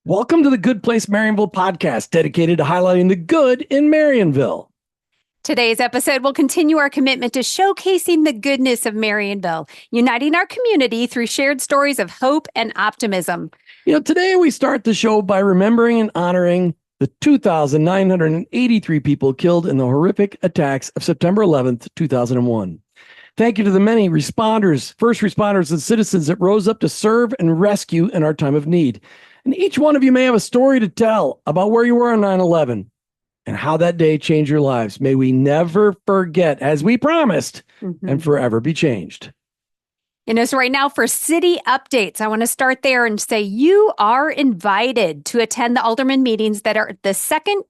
Welcome to the Good Place Marionville Podcast, dedicated to highlighting the good in Marionville. Today's episode will continue our commitment to showcasing the goodness of Marionville, uniting our community through shared stories of hope and optimism. Today we start the show by remembering and honoring the 2,983 people killed in the horrific attacks of September 11th, 2001. Thank you to the many responders, first responders, and citizens that rose up to serve and rescue in our time of need. And each one of you may have a story to tell about where you were on 9/11 and how that day changed your lives. May we never forget, as we promised, and forever be changed. So right now for city updates, I want to start there and say you are invited to attend the Alderman meetings that are the second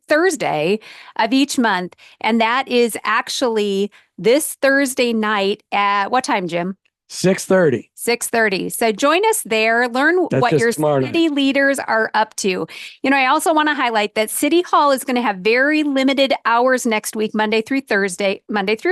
Thursday of each month. And that is actually this Thursday night at what time, Jim? 6:30. 6:30. So join us there. Learn what your city leaders are up to. I also want to highlight that City Hall is going to have very limited hours next week, Monday through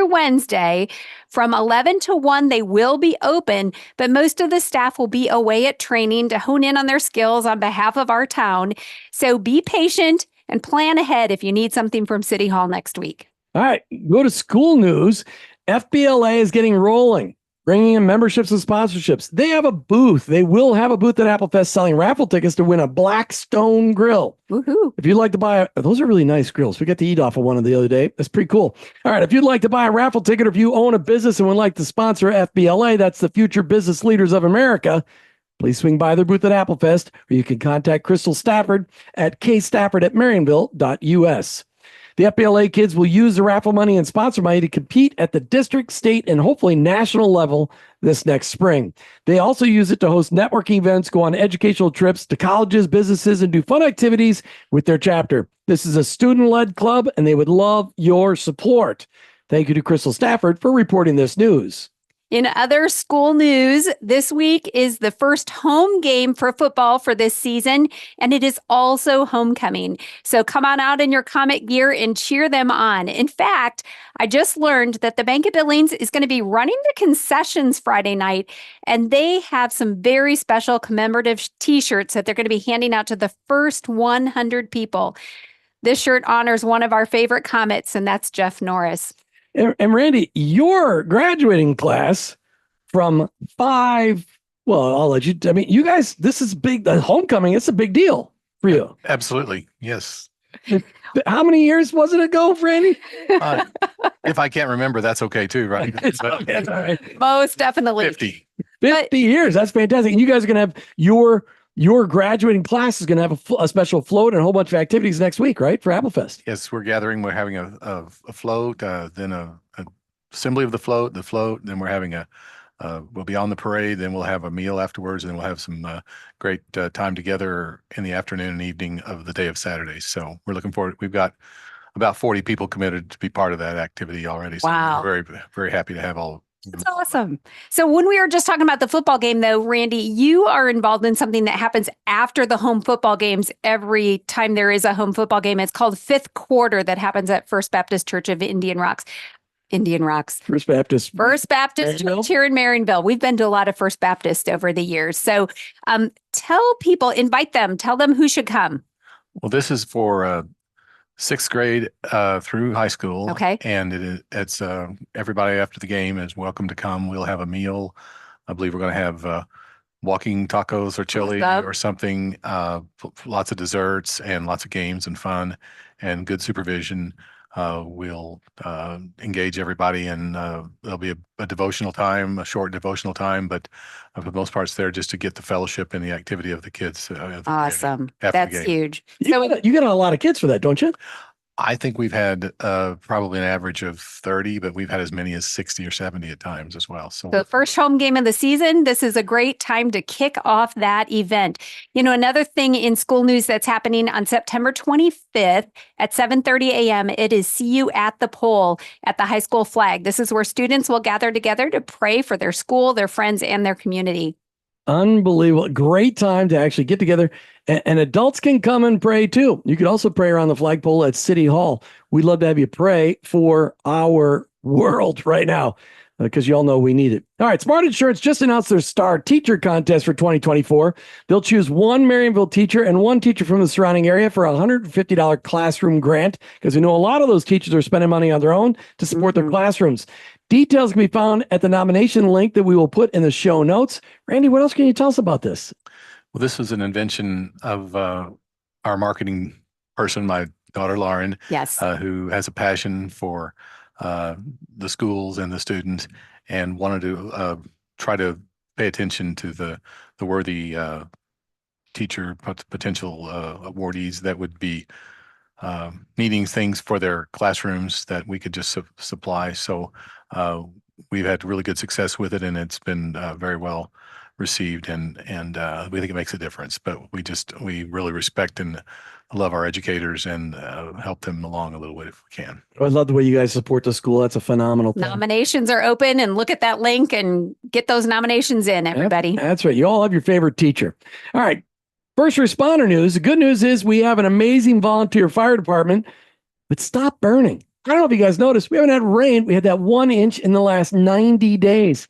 Wednesday. From 11 to 1, they will be open, but most of the staff will be away at training to hone in on their skills on behalf of our town. So be patient and plan ahead if you need something from City Hall next week. All right, go to school news. FBLA is getting rolling, bringing in memberships and sponsorships. They have a booth. They will have a booth at Applefest selling raffle tickets to win a Blackstone grill. Woohoo. If you'd like to buy, those are really nice grills. We got to eat off of one of the other day. That's pretty cool. All right. If you'd like to buy a raffle ticket, or if you own a business and would like to sponsor FBLA, that's the Future Business Leaders of America, please swing by their booth at Applefest, or you can contact Crystal Stafford at kstafford@marionville.us. The FBLA kids will use the raffle money and sponsor money to compete at the district, state, and hopefully national level this next spring. They also use it to host networking events, go on educational trips to colleges, businesses, and do fun activities with their chapter. This is a student-led club, and they would love your support. Thank you to Crystal Stafford for reporting this news. In other school news, this week is the first home game for football for this season, and it is also homecoming. So come on out in your Comet gear and cheer them on. In fact, I just learned that the Bank of Billings is going to be running the concessions Friday night, and they have some very special commemorative t-shirts that they're going to be handing out to the first 100 people. This shirt honors one of our favorite Comets, and that's Jeff Norris. And Randy, your graduating class from 5, well, I'll let you, you guys, this is big, the homecoming, it's a big deal for you. Absolutely. Yes. How many years was it ago, Randy? If I can't remember, that's okay too, right? That's all right. Most definitely. 50 years. That's fantastic. And you guys are going to have your graduating class is going to have a special float and a whole bunch of activities next week, right? For Applefest. Yes, we're gathering. We're having a float, then a assembly of the float, then we're having we'll be on the parade, then we'll have a meal afterwards, and then we'll have some great time together in the afternoon and evening of the day of Saturday. So we're looking forward. We've got about 40 people committed to be part of that activity already. So wow. We're very, very happy to have all. That's awesome. So when we were just talking about the football game, though, Randy, you are involved in something that happens after the home football games every time there is a home football game. It's called Fifth Quarter that happens at First Baptist Church of Indian Rocks. First Baptist Church here in Marionville. We've been to a lot of First Baptist over the years. So tell people, invite them, tell them who should come. Well, this is for 6th grade through high school. Okay. And it's everybody after the game is welcome to come. We'll have a meal. I believe we're going to have walking tacos or chili or something, lots of desserts and lots of games and fun and good supervision. We'll engage everybody, and there'll be a devotional time, a short devotional time, but for the most part, it's there just to get the fellowship and the activity of the kids. Awesome. That's huge. You get a lot of kids for that, don't you? I think we've had probably an average of 30, but we've had as many as 60 or 70 at times as well. So the first home game of the season, this is a great time to kick off that event. Another thing in school news that's happening on September 25th at 7:30 a.m., it is See You at the Pole at the high school flag. This is where students will gather together to pray for their school, their friends, and their community. Unbelievable. Great time to actually get together. And adults can come and pray too. You could also pray around the flagpole at City Hall. We'd love to have you pray for our world right now. because you all know we need it. All right, Smart Insurance just announced their Star Teacher Contest for 2024. They'll choose one Marionville teacher and one teacher from the surrounding area for a $150 classroom grant, because we know a lot of those teachers are spending money on their own to support their classrooms. Details can be found at the nomination link that we will put in the show notes. Randy, what else can you tell us about this? Well, this is an invention of our marketing person, my daughter, Lauren, Yes. who has a passion for the schools and the students, and wanted to try to pay attention to the worthy teacher potential awardees that would be needing things for their classrooms that we could just supply. So we've had really good success with it, and it's been very well received, and we think it makes a difference. But we really respect and love our educators and help them along a little bit if we can. I love the way you guys support the school. That's a phenomenal thing. Nominations are open, and look at that link and get those nominations in, everybody. That's right. You all have your favorite teacher. All right. First responder news. The good news is we have an amazing volunteer fire department, but stop burning. I don't know if you guys noticed, we haven't had rain. We had that 1 inch in the last 90 days.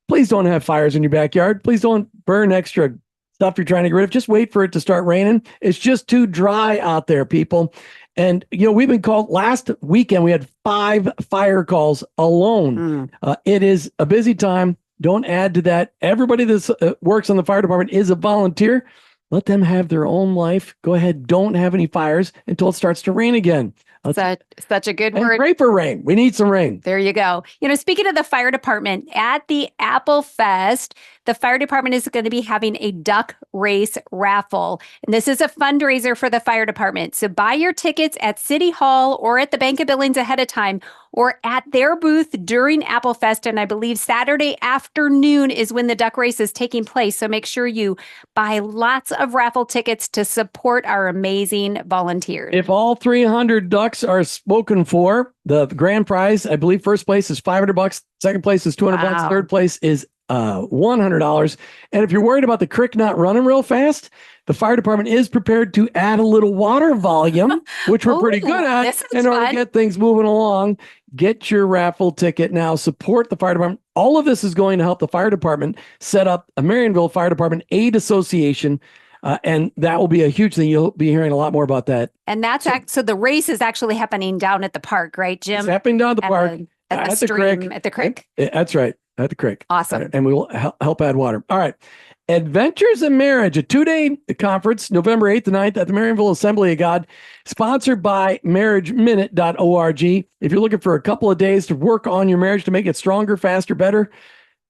Please don't have fires in your backyard. Please don't burn extra stuff you're trying to get rid of. Just wait for it to start raining. It's just too dry out there, people. And, we've been called last weekend. We had 5 fire calls alone. It is a busy time. Don't add to that. Everybody that works on the fire department is a volunteer. Let them have their own life. Go ahead. Don't have any fires until it starts to rain again. Such a good And word. pray for rain. We need some rain. There you go. Speaking of the fire department, at the Applefest, the fire department is going to be having a duck race raffle. And this is a fundraiser for the fire department. So buy your tickets at City Hall or at the Bank of Billings ahead of time, or at their booth during Applefest. And I believe Saturday afternoon is when the duck race is taking place. So make sure you buy lots of raffle tickets to support our amazing volunteers. If all 300 ducks are spoken for, the grand prize, I believe first place is $500, second place is $200, Wow. third place is $100. And if you're worried about the creek not running real fast, the fire department is prepared to add a little water volume, which we're pretty good at, this is in order to fun. get things moving along. Get your raffle ticket now. Support the fire department. All of this is going to help the fire department set up a Marionville Fire Department Aid Association. And that will be a huge thing. You'll be hearing a lot more about that. And so the race is actually happening down at the park, right, Jim? It's happening down at the At park. the- at the the stream, creek. at the creek. That's right. At the creek. Awesome. And we will help add water. All right. Adventures in Marriage, a 2-day conference, November 8th to 9th at the Marionville Assembly of God, sponsored by marriageminute.org. If you're looking for a couple of days to work on your marriage to make it stronger, faster, better,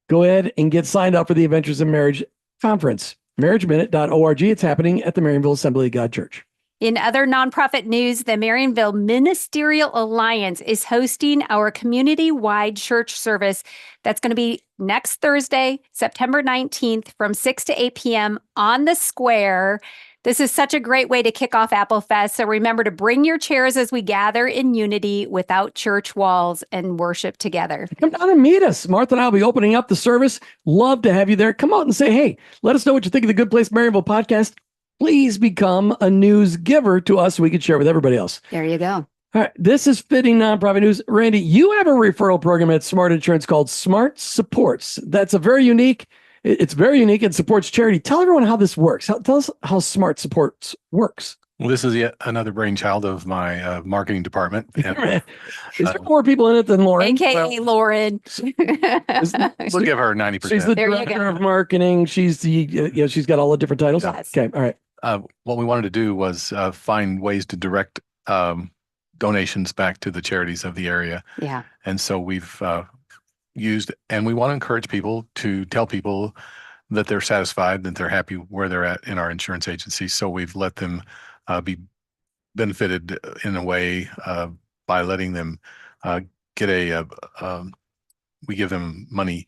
go ahead and get signed up for the Adventures in Marriage conference. marriageminute.org. It's happening at the Marionville Assembly of God Church. In other nonprofit news, the Marionville Ministerial Alliance is hosting our community-wide church service that's going to be next Thursday, September 19th from 6 to 8 p.m. on the square. This is such a great way to kick off Applefest. So remember to bring your chairs as we gather in unity without church walls and worship together. Come down and meet us. Martha and I will be opening up the service. Love to have you there. Come out and say, hey, let us know what you think of the Good Place Marionville podcast. Please become a news giver to us so we can share with everybody else. There you go. All right. This is fitting nonprofit news. Randy, you have a referral program at Smart Insurance called Smart Supports. It's very unique and supports charity. Tell everyone how this works. Tell us how Smart Supports works. Well, this is yet another brainchild of my marketing department. And, Is there more people in it than Lauren? AKA Lauren. we'll give her 90%. She's the There you director go. of marketing. She's the, she's got all the different titles. Yes. Okay. All right. What we wanted to do was find ways to direct donations back to the charities of the area. Yeah. And so we've used, and we want to encourage people to tell people that they're satisfied, that they're happy where they're at in our insurance agency. So we've let them be benefited in a way by letting them get we give them money.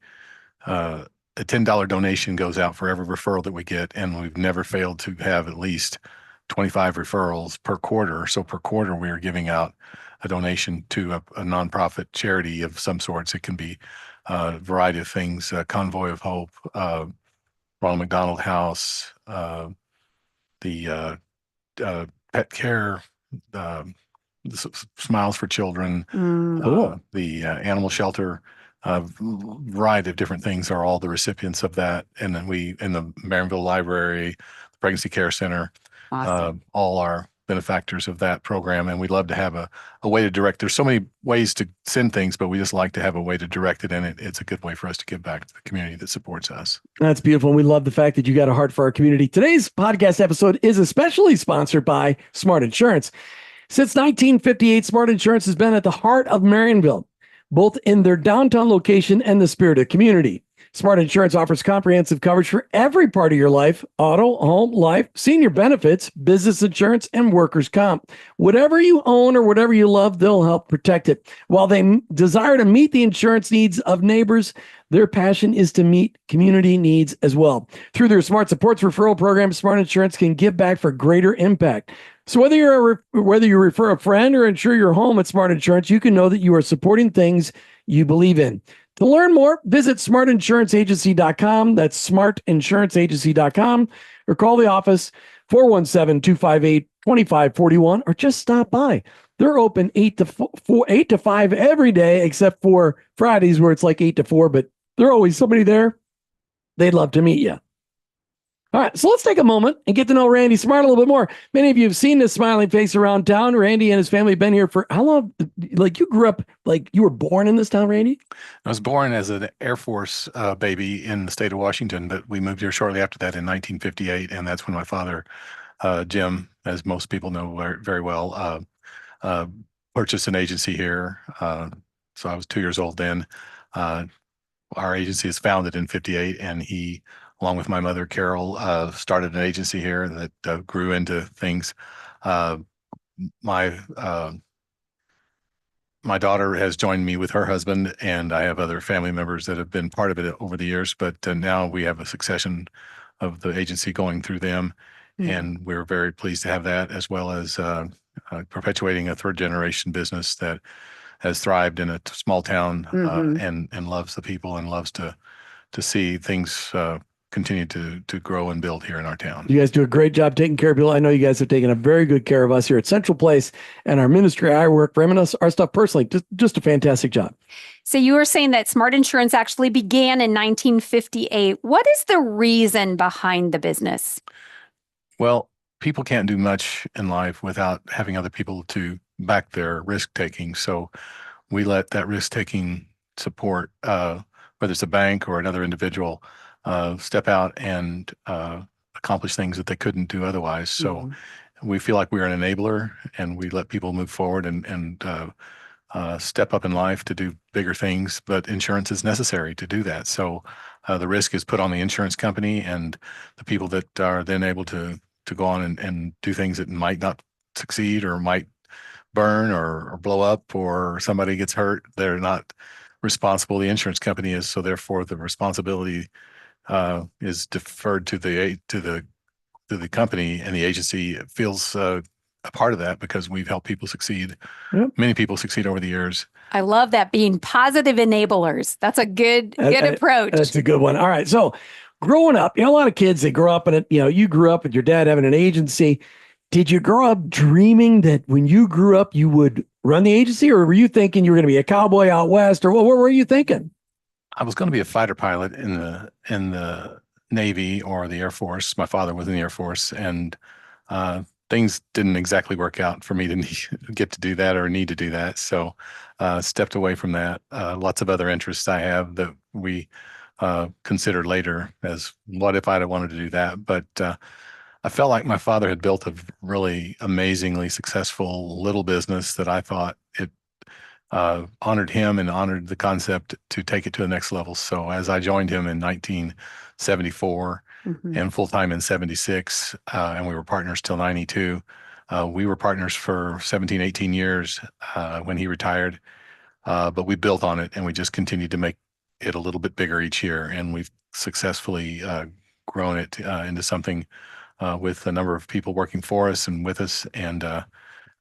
A $10 donation goes out for every referral that we get, and we've never failed to have at least 25 referrals per quarter. So per quarter, we are giving out a donation to a nonprofit charity of some sorts. It can be a variety of things, Convoy of Hope, Ronald McDonald House, the pet care, Smiles for Children, Cool. the animal shelter, a variety of different things are all the recipients of that. And then we, in the Marionville Library, the Pregnancy Care Center, Awesome. all are benefactors of that program. And we'd love to have a way to direct. There's so many ways to send things, but we just like to have a way to direct it. And it's a good way for us to give back to the community that supports us. That's beautiful. And we love the fact that you got a heart for our community. Today's podcast episode is especially sponsored by Smart Insurance. Since 1958, Smart Insurance has been at the heart of Marionville, both in their downtown location and the spirit of community. Smart Insurance offers comprehensive coverage for every part of your life: auto, home, life, senior benefits, business insurance, and workers' comp. Whatever you own or whatever you love, they'll help protect it. While they desire to meet the insurance needs of neighbors, their passion is to meet community needs as well. Through their Smart Supports referral program, Smart Insurance can give back for greater impact. So whether you refer a friend or insure your home at Smart Insurance, you can know that you are supporting things you believe in. To learn more, visit smartinsuranceragency.com. That's smartinsuranceragency.com, or call the office 417-258-2541, or just stop by. They're open 8 to 5 every day, except for Fridays where it's like 8 to 4, but there's always somebody there. They'd love to meet you. All right, so let's take a moment and get to know Randy Smart a little bit more. Many of you have seen this smiling face around town. Randy and his family have been here for how long? Like, you grew up, like you were born in this town, Randy? I was born as an Air Force baby in the state of Washington, but we moved here shortly after that in 1958, and that's when my father, Jim, as most people know very well, purchased an agency here. So I was 2 years old then. Our agency is founded in 58, and he, along with my mother, Carol, started an agency here that grew into things. My daughter has joined me with her husband, and I have other family members that have been part of it over the years. But now we have a succession of the agency going through them, and we're very pleased to have that, as well as perpetuating a third-generation business that has thrived in a small town and loves the people and loves to see things continue to grow and build here in our town. You guys do a great job taking care of people. I know you guys have taken a very good care of us here at Central Place and our ministry. I work for him and our stuff personally. Just a fantastic job. So you were saying that Smart Insurance actually began in 1958. What is the reason behind the business? Well, people can't do much in life without having other people to back their risk-taking. So we let that risk-taking support, whether it's a bank or another individual, step out and accomplish things that they couldn't do otherwise. So we feel like we're an enabler, and we let people move forward and step up in life to do bigger things, but insurance is necessary to do that. So the risk is put on the insurance company, and the people that are then able to go on and do things that might not succeed or might burn or blow up, or somebody gets hurt, they're not responsible. The insurance company is. So therefore the responsibility is deferred to the company, and the agency feels a part of that because we've helped people succeed. Yep. Many people succeed over the years. I love that, being positive enablers. That's a good approach. That's a good one. All right. So growing up, a lot of kids, they grow up in it. You grew up with your dad having an agency. Did you grow up dreaming that when you grew up, you would run the agency, or were you thinking you were going to be a cowboy out west, or what were you thinking? I was going to be a fighter pilot in the Navy or the Air Force. My father was in the Air Force, and things didn't exactly work out for me to get to do that or need to do that. So stepped away from that. Lots of other interests I have that we considered later as what if I'd have wanted to do that. But I felt like my father had built a really amazingly successful little business that I thought it honored him and honored the concept to take it to the next level. So as I joined him in 1974 and full-time in 76, and we were partners till 92, we were partners for 17, 18 years when he retired, but we built on it, and we just continued to make it a little bit bigger each year, and we've successfully grown it into something with a number of people working for us and with us, and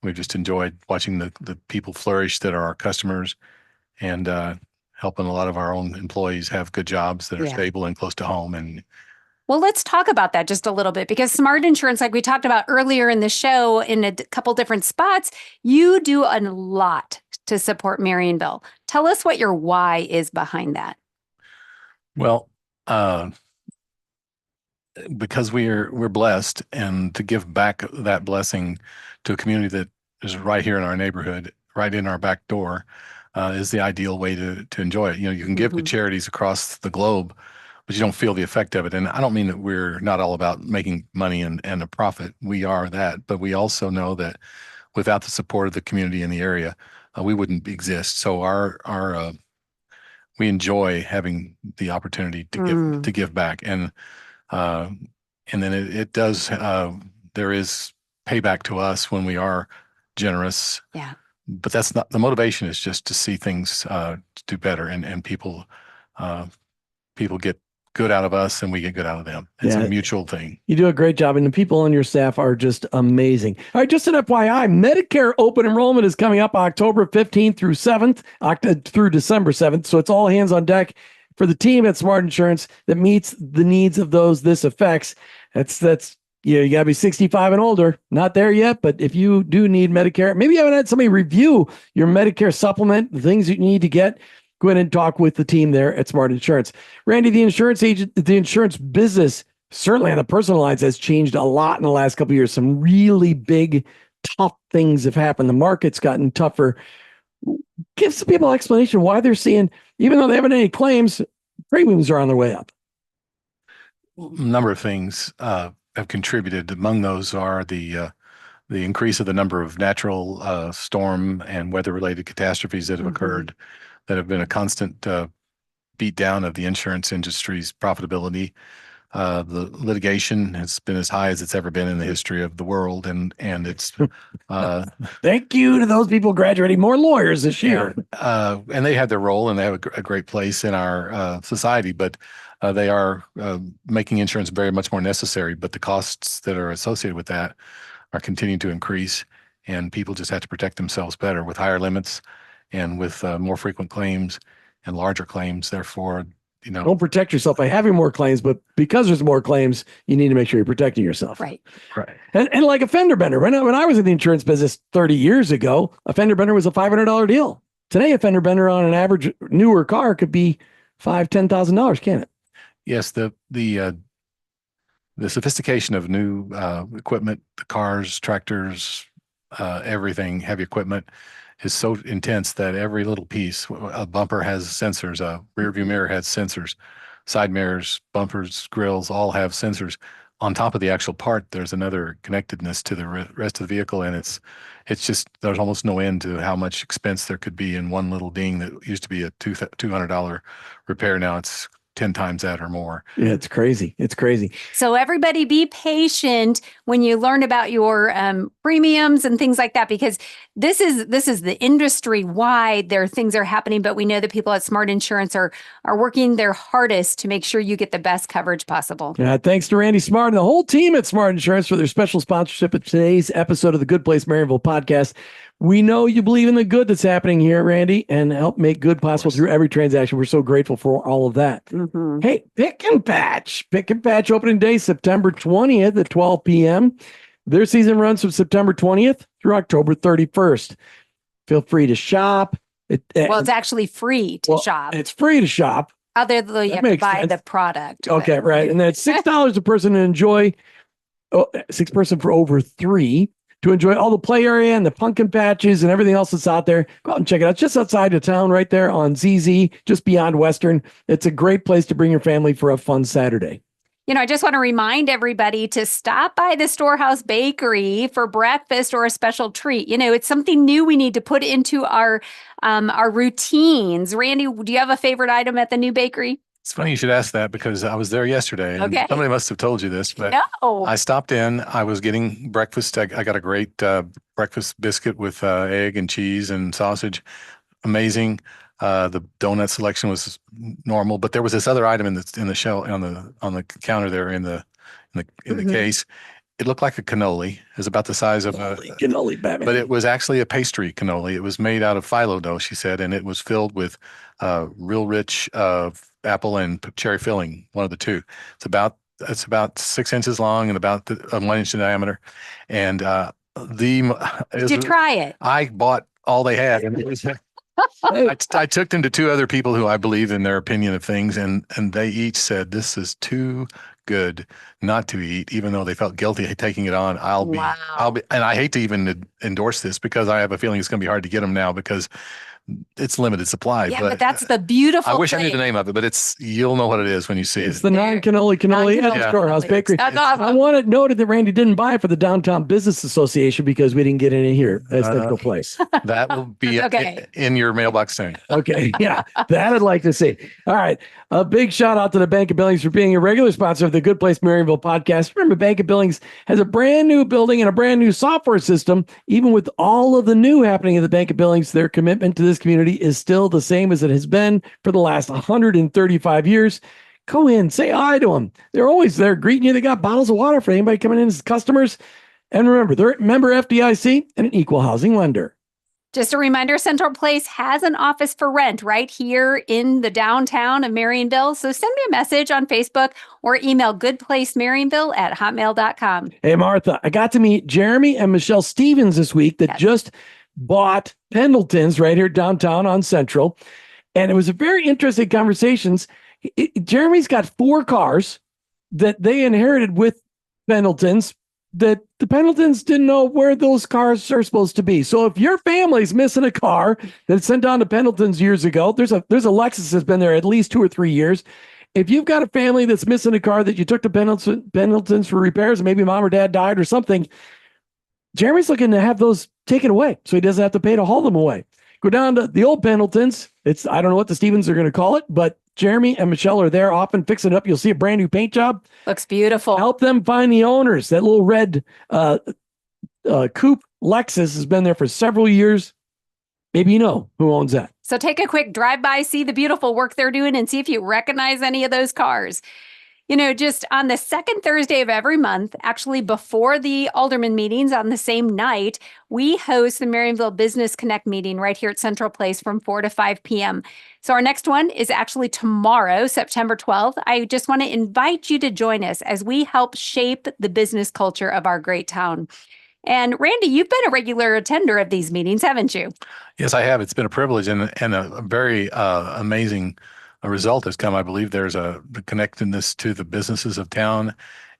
we've just enjoyed watching the people flourish that are our customers, and helping a lot of our own employees have good jobs that are stable and close to home. And well, let's talk about that just a little bit, because Smart Insurance, like we talked about earlier in the show in a couple different spots, you do a lot to support Marionville. Tell us what your why is behind that. Well, because we're blessed, and to give back that blessing to a community that is right here in our neighborhood, right in our back door, is the ideal way to enjoy it. You can give to charities across the globe, but you don't feel the effect of it. And I don't mean that we're not all about making money and a profit. We are that, but we also know that without the support of the community in the area, we wouldn't exist. So we enjoy having the opportunity to give back, and then it does. There is payback to us when we are generous. Yeah. But that's not the motivation. Is just to see things do better, and people get good out of us, and we get good out of them. It's a mutual thing. You do a great job, and the people on your staff are just amazing. All right, just an FYI, Medicare open enrollment is coming up October 15th through 7th, through December 7th. So it's all hands on deck for the team at Smart Insurance that meets the needs of those this affects. That's you got to be 65 and older. Not there yet, but if you do need Medicare, maybe you haven't had somebody review your Medicare supplement, the things you need to get, go ahead and talk with the team there at Smart Insurance. Randy, the insurance business, certainly on the personal lines, has changed a lot in the last couple of years. Some really big, tough things have happened. The market's gotten tougher. Give some people an explanation why they're seeing, even though they haven't any claims, premiums are on their way up. A number of things have contributed. Among those are the increase of the number of natural storm and weather-related catastrophes that have occurred, that have been a constant beat down of the insurance industry's profitability. The litigation has been as high as it's ever been in the history of the world, and it's thank you to those people graduating more lawyers this year. And they have their role, and they have a great place in our society, but they are making insurance very much more necessary. But the costs that are associated with that are continuing to increase, and people just have to protect themselves better with higher limits and with more frequent claims and larger claims. Therefore, don't protect yourself by having more claims, but because there's more claims, you need to make sure you're protecting yourself. Right. And like a fender bender, when I was in the insurance business 30 years ago, a fender bender was a $500 deal. Today, a fender bender on an average newer car could be $5,000-$10,000, can't it? Yes, the sophistication of new equipment, the cars, tractors, everything, heavy equipment, is so intense that every little piece, a bumper has sensors, a rear view mirror has sensors, side mirrors, bumpers, grills, all have sensors. On top of the actual part, there's another connectedness to the rest of the vehicle, and it's just, there's almost no end to how much expense there could be in one little ding that used to be a $200 repair. Now it's 10 times that or more. Yeah, it's crazy. It's crazy. So everybody be patient when you learn about your premiums and things like that, because this is the industry wide. Things are happening, but we know that people at Smart Insurance are working their hardest to make sure you get the best coverage possible. Yeah, thanks to Randy Smart and the whole team at Smart Insurance for their special sponsorship of today's episode of the Good Place Marionville podcast. We know you believe in the good that's happening here, Randy, and help make good possible through every transaction. We're so grateful for all of that. Hey, PickinPatch opening day, September 20th at 12 p.m. Their season runs from September 20th through October 31st. Feel free to shop. It's actually free to shop. It's free to shop. Other than you have to buy the product. Okay, right. And that's $6 a person to enjoy, 6 person for over 3. To enjoy all the play area and the pumpkin patches and everything else that's out there. Go out and check it out. It's just outside of town right there on ZZ, just beyond Western. It's a great place to bring your family for a fun Saturday. I just want to remind everybody to stop by the Storehouse Bakery for breakfast or a special treat. It's something new we need to put into our routines. Randy, do you have a favorite item at the new bakery? It's funny you should ask that, because I was there yesterday, and somebody must have told you this, but I stopped in. I was getting breakfast. I got a great breakfast biscuit with egg and cheese and sausage. Amazing. The donut selection was normal, but there was this other item in the shell on the counter there in the case. It looked like a cannoli. It was about the size of a cannoli, Batman. But it was actually a pastry cannoli. It was made out of phyllo dough, she said, and it was filled with real rich apple and cherry filling, one of the two. It's about 6 inches long and about 1 inch in diameter. And did you try it? I bought all they had. And it was, I took them to two other people who I believe in their opinion of things, and they each said, this is too good not to eat, even though they felt guilty taking it on. I'll be, and I hate to even endorse this because I have a feeling it's going to be hard to get them now because it's limited supply. Yeah, but that's the beautiful I wish thing. I knew the name of it, but you'll know what it is when you see It's it. the cannoli at the Storehouse Bakery. That's awesome. I want it noted that Randy didn't buy it for the Downtown Business Association because we didn't get any here at Central Place. That will be Okay. in your mailbox soon. Okay. Yeah. That I'd like to see. All right. A big shout out to the Bank of Billings for being a regular sponsor of the Good Place Marionville podcast. Remember, Bank of Billings has a brand new building and a brand new software system. Even with all of the new happening at the Bank of Billings, their commitment to this community is still the same as it has been for the last 135 years. Go in, say hi to them. They're always there greeting you. They got bottles of water for anybody coming in as customers. And remember, they're a member FDIC and an equal housing lender. Just a reminder, Central Place has an office for rent right here in the downtown of Marionville. So send me a message on Facebook or email goodplacemarionville@hotmail.com. Hey, Martha, I got to meet Jeromy and Michelle Stephens this week that just bought Pendletons right here downtown on Central. And it was a very interesting conversations. Jeremy's got 4 cars that they inherited with Pendletons that the Pendletons didn't know where those cars are supposed to be. So if your family's missing a car that's sent down to Pendletons years ago, there's a Lexus that's been there at least 2 or 3 years. If you've got a family that's missing a car that you took to Pendletons for repairs, and maybe mom or dad died or something, Jeremy's looking to have those taken away so he doesn't have to pay to haul them away. Go down to the old Pendletons. I don't know what the Stephens are going to call it, but Jeromy and Michelle are there often fixing it up. You'll see a brand new paint job. Looks beautiful. Help them find the owners. That little red coupe Lexus has been there for several years. Maybe you know who owns that. So take a quick drive-by, see the beautiful work they're doing, and see if you recognize any of those cars. You know, just on the second Thursday of every month, actually before the alderman meetings on the same night, we host the Marionville Business Connect meeting right here at Central Place from 4 to 5 p.m. So our next one is actually tomorrow, September 12th. I just want to invite you to join us as we help shape the business culture of our great town. And Randy, you've been a regular attender of these meetings, haven't you? Yes, I have. It's been a privilege and a very amazing result has come. I believe there's the connectedness to the businesses of town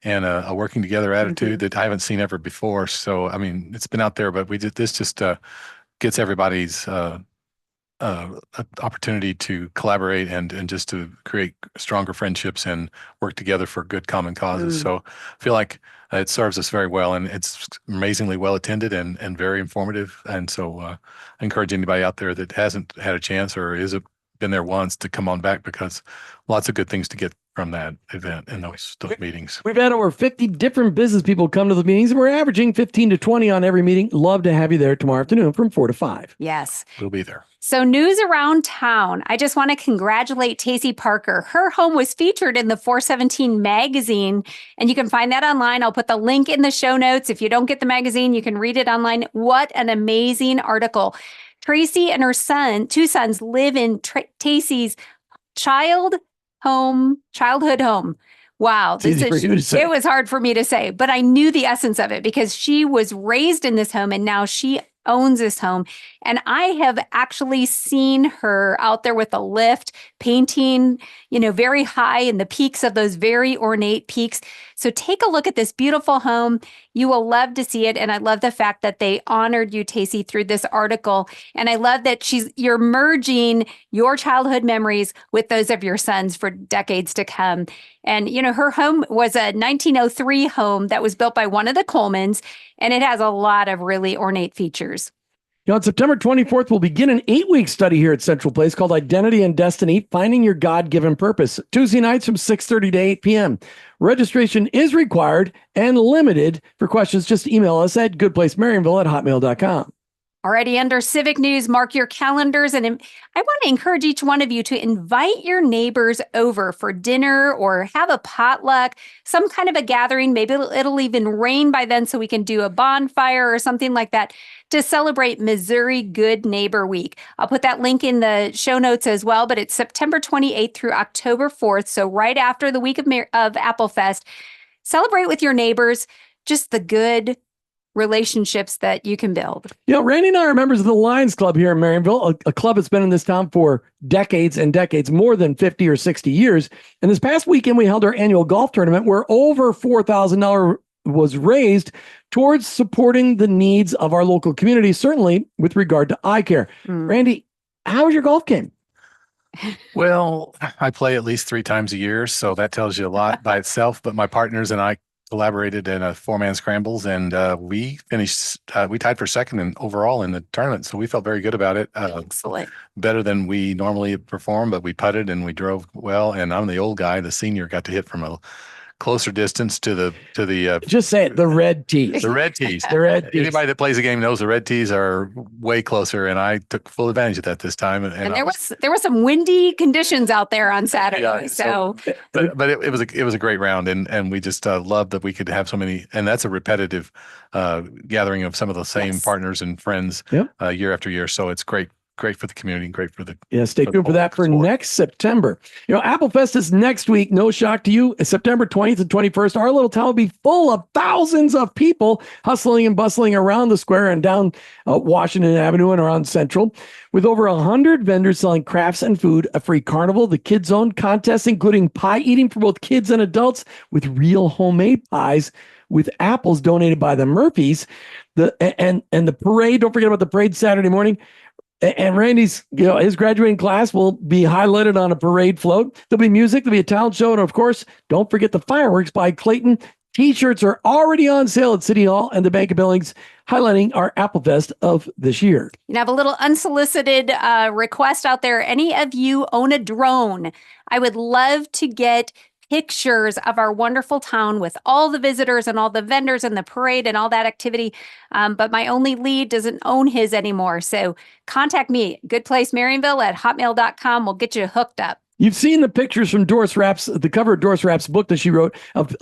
and a working together attitude that I haven't seen ever before. So, I mean, it's been out there, but this just gets everybody's opportunity to collaborate and just to create stronger friendships and work together for good common causes. So I feel like it serves us very well, and it's amazingly well attended and very informative. And so I encourage anybody out there that hasn't had a chance or been there once to come on back, because lots of good things to get from that event and those meetings. We've had over 50 different business people come to the meetings, and we're averaging 15 to 20 on every meeting. Love to have you there tomorrow afternoon from 4 to 5. Yes. We'll be there. So news around town. I just want to congratulate Tacey Parker. Her home was featured in the 417 magazine, and you can find that online. I'll put the link in the show notes. If you don't get the magazine, you can read it online. What an amazing article. Tracy and her two sons live in Tacey's childhood home. Wow. It was hard for me to say, but I knew the essence of it because she was raised in this home and now she owns this home. And I have actually seen her out there with a lift, painting, very high in the peaks of those very ornate peaks. So take a look at this beautiful home. You will love to see it. And I love the fact that they honored you, Tacey, through this article. And I love that you're merging your childhood memories with those of your sons for decades to come. And, her home was a 1903 home that was built by one of the Colemans, and it has a lot of really ornate features. On September 24th, we'll begin an 8-week study here at Central Place called Identity and Destiny, Finding Your God-Given Purpose. Tuesday nights from 6:30 to 8 p.m. Registration is required and limited. For questions, just email us at goodplacemarionville@hotmail.com. Already under civic news, mark your calendars. And I want to encourage each one of you to invite your neighbors over for dinner or have a potluck, some kind of a gathering. Maybe it'll even rain by then so we can do a bonfire or something like that to celebrate Missouri Good Neighbor Week. I'll put that link in the show notes as well, but it's September 28th through October 4th. So right after the week of Applefest, celebrate with your neighbors, just the good relationships that you can build. Randy and I are members of the Lions Club here in Marionville, a club that's been in this town for decades and decades, more than 50 or 60 years. And this past weekend, we held our annual golf tournament where over $4,000 was raised towards supporting the needs of our local community, certainly with regard to eye care. Randy, how was your golf game? Well, I play at least 3 times a year, so that tells you a lot by itself. But my partners and I collaborated in a 4-man scrambles, and we finished. We tied for second overall in the tournament, so we felt very good about it. Excellent. Better than we normally perform, but we putted and we drove well. And I'm the old guy. The senior got to hit from a closer distance to the just say it, the red tees. The red tees. The red tees. Anybody that plays the game knows the red tees are way closer, and I took full advantage of that this time. And there was some windy conditions out there on Saturday. Yeah, but it was a great round, and we just loved that we could have so many, and that's a repetitive gathering of some of the same partners and friends year after year. So it's great for the community, great for the stay tuned for that for next September. Applefest is next week. No shock to you. It's September 20th and 21st. Our little town will be full of thousands of people hustling and bustling around the square and down Washington Avenue and around Central, with over 100 vendors selling crafts and food, a free carnival, the Kids Zone contest, including pie eating for both kids and adults with real homemade pies with apples donated by the Murphys, and the parade. Don't forget about the parade Saturday morning. And Randy's, his graduating class will be highlighted on a parade float. There'll be music, there'll be a talent show, and of course, don't forget the fireworks by Clayton. T-shirts are already on sale at City Hall and the Bank of Billings, highlighting our Applefest of this year. You have a little unsolicited request out there. Any of you own a drone? I would love to get pictures of our wonderful town with all the visitors and all the vendors and the parade and all that activity. But my only lead doesn't own his anymore. So contact me, goodplacemarionville@hotmail.com. We'll get you hooked up. You've seen the pictures from Doris Rapp's, the cover of Doris Rapp's book that she wrote of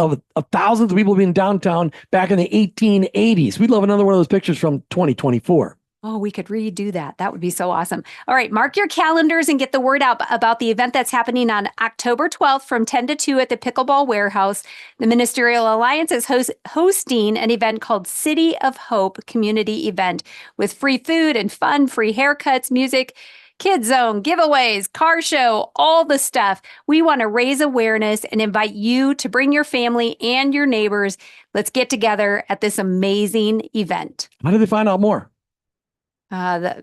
thousands of people being downtown back in the 1880s. We'd love another one of those pictures from 2024. Oh, we could redo that. That would be so awesome. All right, mark your calendars and get the word out about the event that's happening on October 12th from 10 to 2 at the Pickleball Warehouse. The Ministerial Alliance is hosting an event called City of Hope Community Event with free food and fun, free haircuts, music, Kids Zone, giveaways, car show, all the stuff. We want to raise awareness and invite you to bring your family and your neighbors. Let's get together at this amazing event. How do they find out more? I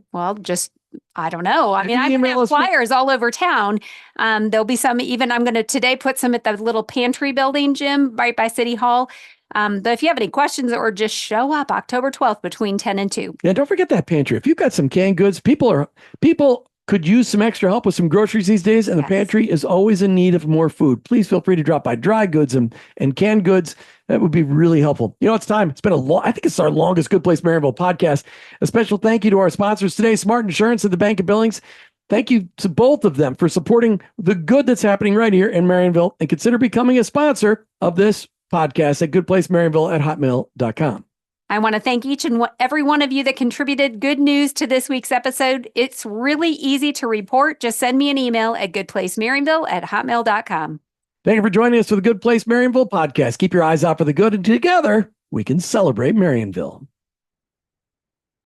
don't know. I mean, I have flyers all over town. There'll be some, even I'm going to today put some at the little pantry building, Jim, right by City Hall. But if you have any questions, or just show up October 12th between 10 and 2. Yeah, don't forget that pantry. If you've got some canned goods, people could use some extra help with some groceries these days, and the pantry is always in need of more food. Please feel free to drop by dry goods and canned goods. That would be really helpful. It's time. It's been I think it's our longest Good Place Marionville podcast. A special thank you to our sponsors today, Smart Insurance at the Bank of Billings. Thank you to both of them for supporting the good that's happening right here in Marionville, and consider becoming a sponsor of this podcast at goodplacemarionville@hotmail.com. I want to thank each and every one of you that contributed good news to this week's episode. It's really easy to report. Just send me an email at goodplacemarionville@hotmail.com. Thank you for joining us for the Good Place Marionville podcast. Keep your eyes out for the good, and together we can celebrate Marionville.